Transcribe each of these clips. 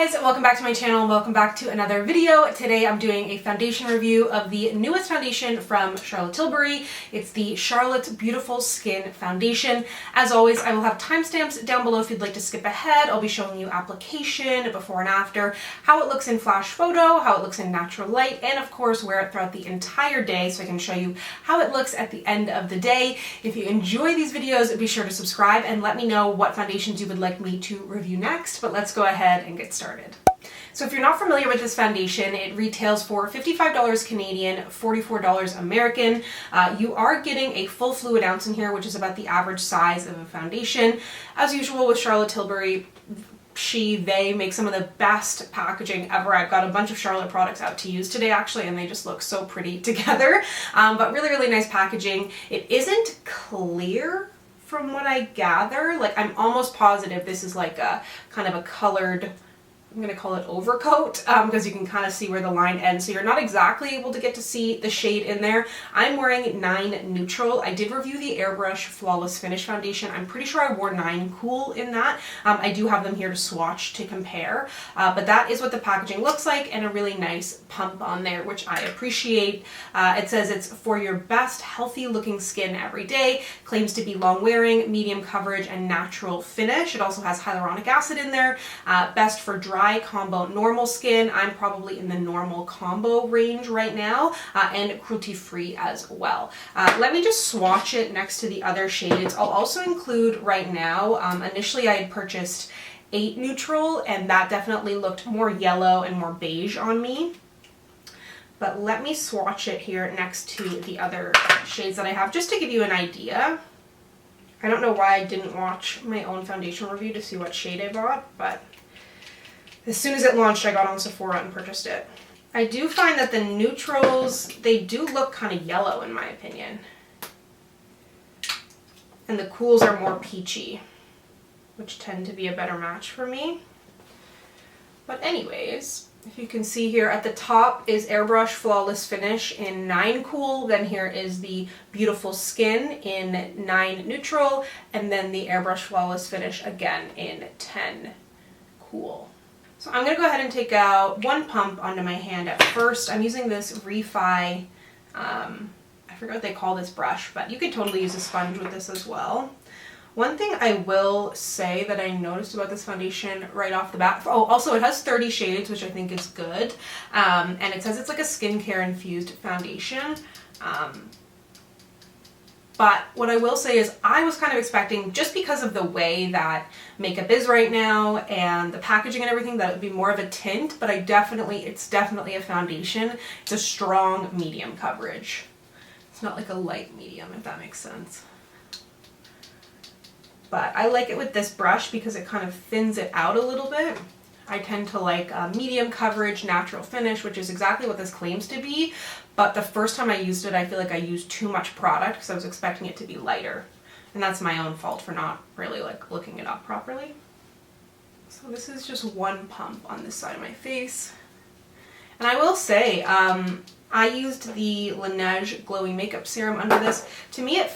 guys, welcome back to my channel. Welcome back to another video. Today I'm doing a foundation review of the newest foundation from Charlotte Tilbury. It's the Charlotte Beautiful Skin Foundation. As always, I will have timestamps down below if you'd like to skip ahead. I'll be showing you application, before and after, how it looks in flash photo, how it looks in natural light, and of course wear it throughout the entire day so I can show you how it looks at the end of the day. If you enjoy these videos, be sure to subscribe and let me know what foundations you would like me to review next, but let's go ahead and get started. So if you're not familiar with this foundation, it retails for $55 Canadian, $44 American. You are getting a full fluid ounce in here, which is about the average size of a foundation. As usual with Charlotte Tilbury, they make some of the best packaging ever. I've got a bunch of Charlotte products out to use today actually, and they just look so pretty together. But really, really nice packaging. It isn't clear from what I gather. Like, I'm almost positive this is like a kind of a colored, I'm going to call it overcoat, because you can kind of see where the line ends, so you're not exactly able to get to see the shade in there. I'm wearing 9 Neutral. I did review the Airbrush Flawless Finish Foundation. I'm pretty sure I wore 9 Cool in that. I do have them here to swatch to compare, but that is what the packaging looks like, and a really nice pump on there, which I appreciate. It says it's for your best healthy looking skin every day, claims to be long wearing, medium coverage, and natural finish. It also has hyaluronic acid in there, best for dry combo normal skin. I'm probably in the normal combo range right now, and cruelty free as well. Let me just swatch it next to the other shades. I'll also include right now, initially I had purchased 8 Neutral, and that definitely looked more yellow and more beige on me. But let me swatch it here next to the other shades that I have, just to give you an idea. I don't know why I didn't watch my own foundation review to see what shade I bought, but as soon as it launched, I got on Sephora and purchased it. I do find that the neutrals, they do look kind of yellow in my opinion. And the cools are more peachy, which tend to be a better match for me. But anyways, if you can see here at the top is Airbrush Flawless Finish in 9 Cool, then here is the Beautiful Skin in 9 Neutral, and then the Airbrush Flawless Finish again in 10 Cool. So I'm going to go ahead and take out 1 pump onto my hand at first. I'm using this Refi, I forget what they call this brush, but you could totally use a sponge with this as well. One thing I will say that I noticed about this foundation right off the bat, oh, also it has 30 shades, which I think is good, and it says it's like a skincare infused foundation. But what I will say is I was kind of expecting, just because of the way that makeup is right now and the packaging and everything, that it would be more of a tint, but it's definitely a foundation. It's a strong medium coverage. It's not like a light medium, if that makes sense. But I like it with this brush because it kind of thins it out a little bit. I tend to like medium coverage, natural finish, which is exactly what this claims to be. But the first time I used it, I feel like I used too much product because I was expecting it to be lighter. And that's my own fault for not really like looking it up properly. So this is just 1 pump on this side of my face. And I will say, I used the Laneige Glowing Makeup Serum under this. To me it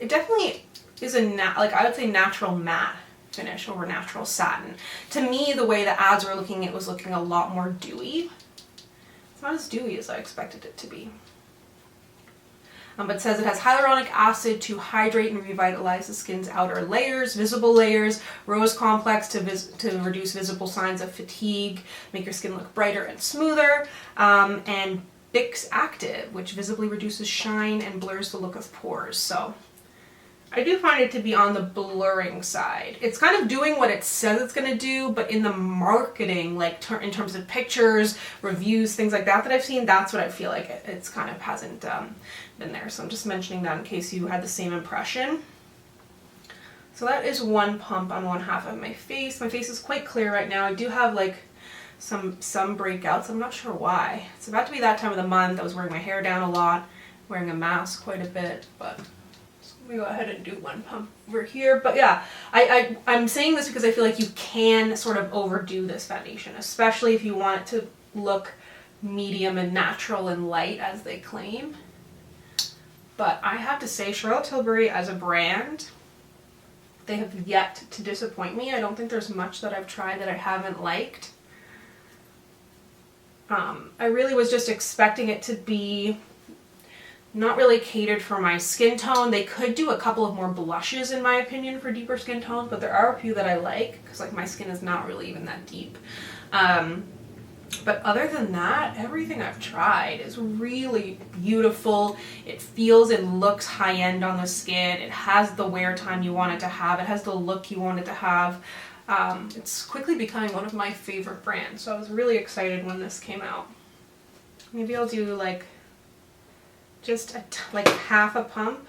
definitely is I would say natural matte finish over natural satin. To me, the way the ads were looking, it was looking a lot more dewy. It's not as dewy as I expected it to be. But it says it has hyaluronic acid to hydrate and revitalize the skin's outer layers, visible layers, rose complex to reduce visible signs of fatigue, make your skin look brighter and smoother, and Bix Active, which visibly reduces shine and blurs the look of pores. So I do find it to be on the blurring side. It's kind of doing what it says it's going to do, but in the marketing, like in terms of pictures, reviews, things like that I've seen, that's what I feel like it's kind of hasn't been there. So I'm just mentioning that in case you had the same impression. So that is 1 pump on 1/2 of my face. My face is quite clear right now. I do have like some breakouts. I'm not sure why. It's about to be that time of the month. I was wearing my hair down a lot, wearing a mask quite a bit, but we go ahead and do 1 pump over here. But yeah, I'm saying this because I feel like you can sort of overdo this foundation, especially if you want it to look medium and natural and light as they claim. But I have to say, Charlotte Tilbury as a brand, they have yet to disappoint me. I don't think there's much that I've tried that I haven't liked. I really was just expecting it to be not really catered for my skin tone. They could do a couple of more blushes in my opinion for deeper skin tones, but there are a few that I like because like my skin is not really even that deep. But other than that, everything I've tried is really beautiful. It feels and looks high-end on the skin. It has the wear time you want it to have. It has the look you want it to have. It's quickly becoming one of my favorite brands, so I was really excited when this came out. Maybe I'll do like just like half a pump,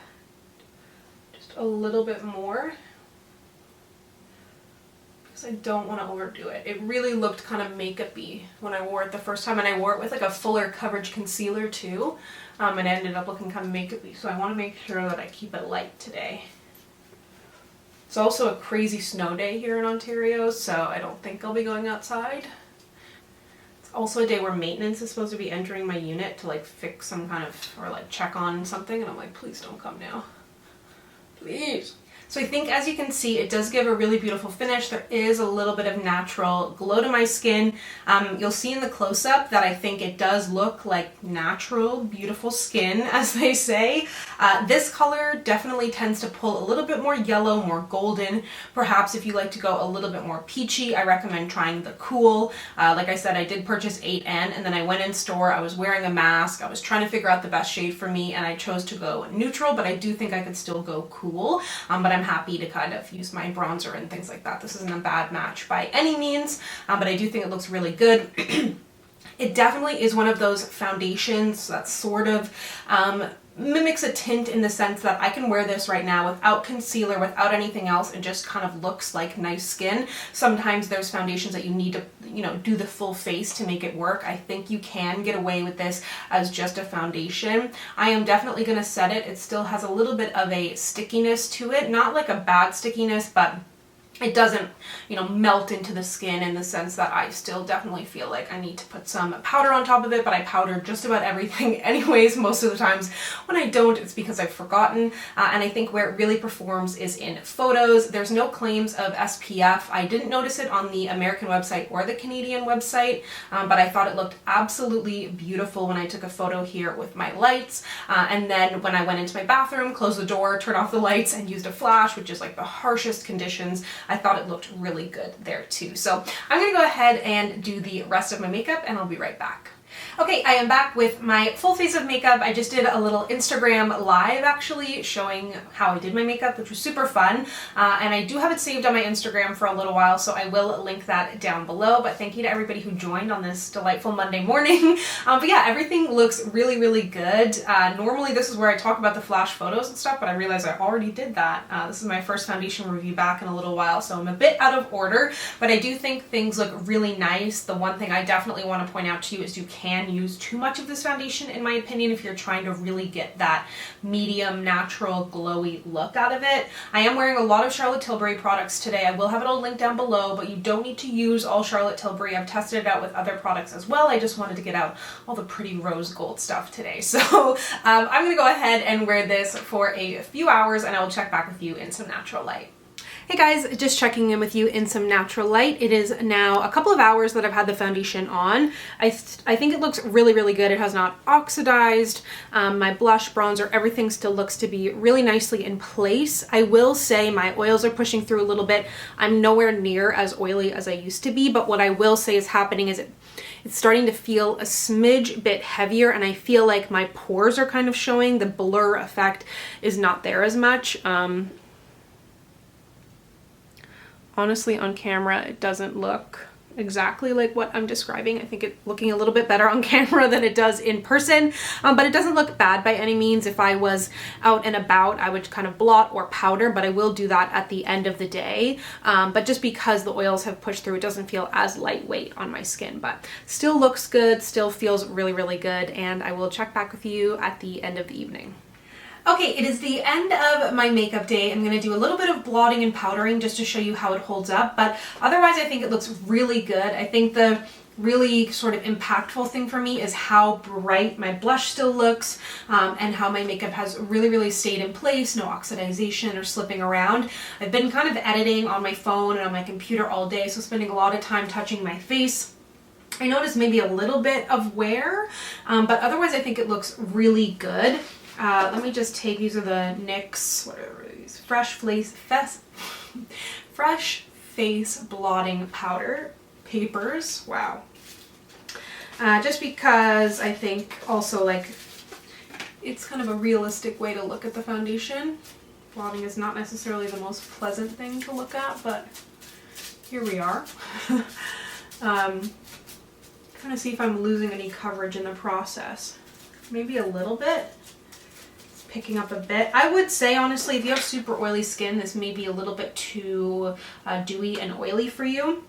just a little bit more, because I don't want to overdo it. It really looked kind of makeup-y when I wore it the first time, and I wore it with like a fuller coverage concealer too, and it ended up looking kind of makeup-y, so I want to make sure that I keep it light today. It's also a crazy snow day here in Ontario, so I don't think I'll be going outside. It's also a day where maintenance is supposed to be entering my unit to like fix some kind of, or like check on something, and I'm like, please don't come now. Please. So I think as you can see, it does give a really beautiful finish. There is a little bit of natural glow to my skin. You'll see in the close-up that I think it does look like natural, beautiful skin, as they say. This color definitely tends to pull a little bit more yellow, more golden. Perhaps if you like to go a little bit more peachy, I recommend trying the Cool. Like I said, I did purchase 8N, and then I went in store, I was wearing a mask, I was trying to figure out the best shade for me, and I chose to go neutral, but I do think I could still go Cool. But I'm happy to kind of use my bronzer and things like that. This isn't a bad match by any means, but I do think it looks really good. It definitely is one of those foundations that sort of mimics a tint in the sense that I can wear this right now without concealer, without anything else, and just kind of looks like nice skin. Sometimes there's foundations that you need to, you know, do the full face to make it work. I think you can get away with this as just a foundation. I am definitely going to set it. It still has a little bit of a stickiness to it, not like a bad stickiness, but it doesn't, you know, melt into the skin in the sense that I still definitely feel like I need to put some powder on top of it, but I powder just about everything anyways. Most of the times when I don't, it's because I've forgotten, and I think where it really performs is in photos. There's no claims of SPF. I didn't notice it on the American website or the Canadian website, but I thought it looked absolutely beautiful when I took a photo here with my lights, and then when I went into my bathroom, closed the door, turned off the lights, and used a flash, which is like the harshest conditions, I thought it looked really good there too. So I'm going to go ahead and do the rest of my makeup, and I'll be right back. Okay, I am back with my full face of makeup. I just did a little Instagram live actually showing how I did my makeup, which was super fun. And I do have it saved on my Instagram for a little while, so I will link that down below. But thank you to everybody who joined on this delightful Monday morning. But yeah, everything looks really, really good. Normally this is where I talk about the flash photos and stuff, but I realized I already did that. This is my first foundation review back in a little while, so I'm a bit out of order, but I do think things look really nice. The one thing I definitely want to point out to you is you can use too much of this foundation, in my opinion, if you're trying to really get that medium, natural, glowy look out of it. I am wearing a lot of Charlotte Tilbury products today. I will have it all linked down below, but you don't need to use all Charlotte Tilbury. I've tested it out with other products as well. I just wanted to get out all the pretty rose gold stuff today. So I'm going to go ahead and wear this for a few hours, and I will check back with you in some natural light. Hey guys, just checking in with you in some natural light. It is now a couple of hours that I've had the foundation on. I think it looks really, really good. It has not oxidized. My blush, bronzer, everything still looks to be really nicely in place. I will say my oils are pushing through a little bit. I'm nowhere near as oily as I used to be, but what I will say is happening is it's starting to feel a smidge bit heavier, and I feel like my pores are kind of showing. The blur effect is not there as much. Honestly, on camera, it doesn't look exactly like what I'm describing. I think it's looking a little bit better on camera than it does in person, but it doesn't look bad by any means. If I was out and about, I would kind of blot or powder, but I will do that at the end of the day. But just because the oils have pushed through, it doesn't feel as lightweight on my skin, but still looks good, still feels really, really good, and I will check back with you at the end of the evening. Okay, it is the end of my makeup day. I'm going to do a little bit of blotting and powdering just to show you how it holds up, but otherwise I think it looks really good. I think the really sort of impactful thing for me is how bright my blush still looks, and how my makeup has really stayed in place, no oxidization or slipping around. I've been kind of editing on my phone and on my computer all day, so spending a lot of time touching my face. I noticed maybe a little bit of wear, but otherwise I think it looks really good. Let me just take, these are the NYX, whatever these, Fresh Face Blotting Powder Papers. Wow. Just because I think also like it's kind of a realistic way to look at the foundation. Blotting is not necessarily the most pleasant thing to look at, but here we are. Trying to see if I'm losing any coverage in the process. Maybe a little bit. Picking up a bit. I would say honestly, if you have super oily skin, this may be a little bit too dewy and oily for you.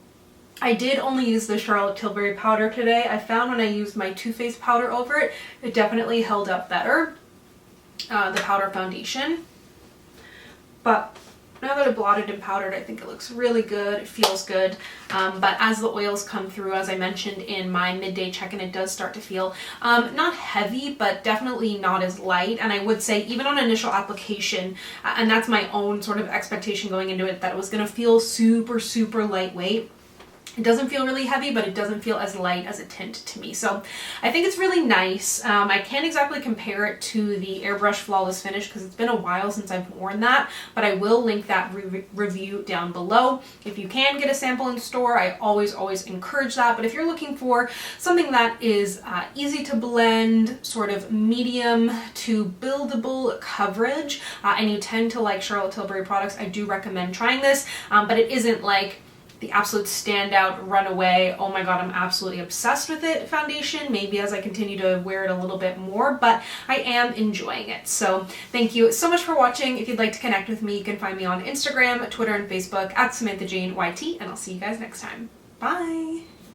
I did only use the Charlotte Tilbury powder today. I found when I used my Too Faced powder over it, it definitely held up better, the powder foundation. But now that I blotted and powdered, I think it looks really good. It feels good. But as the oils come through, as I mentioned in my midday check-in, it does start to feel not heavy, but definitely not as light. And I would say even on initial application, and that's my own sort of expectation going into it, that it was going to feel super lightweight. It doesn't feel really heavy, but it doesn't feel as light as a tint to me. So I think it's really nice. I can't exactly compare it to the Airbrush Flawless Finish because it's been a while since I've worn that, but I will link that review down below. If you can get a sample in store, I always encourage that. But if you're looking for something that is easy to blend, sort of medium to buildable coverage, and you tend to like Charlotte Tilbury products, I do recommend trying this, but it isn't like the absolute standout runaway, oh my god, I'm absolutely obsessed with it foundation, maybe as I continue to wear it a little bit more, but I am enjoying it. So thank you so much for watching. If you'd like to connect with me, you can find me on Instagram, Twitter, and Facebook at SamanthaJaneYT, and I'll see you guys next time. Bye!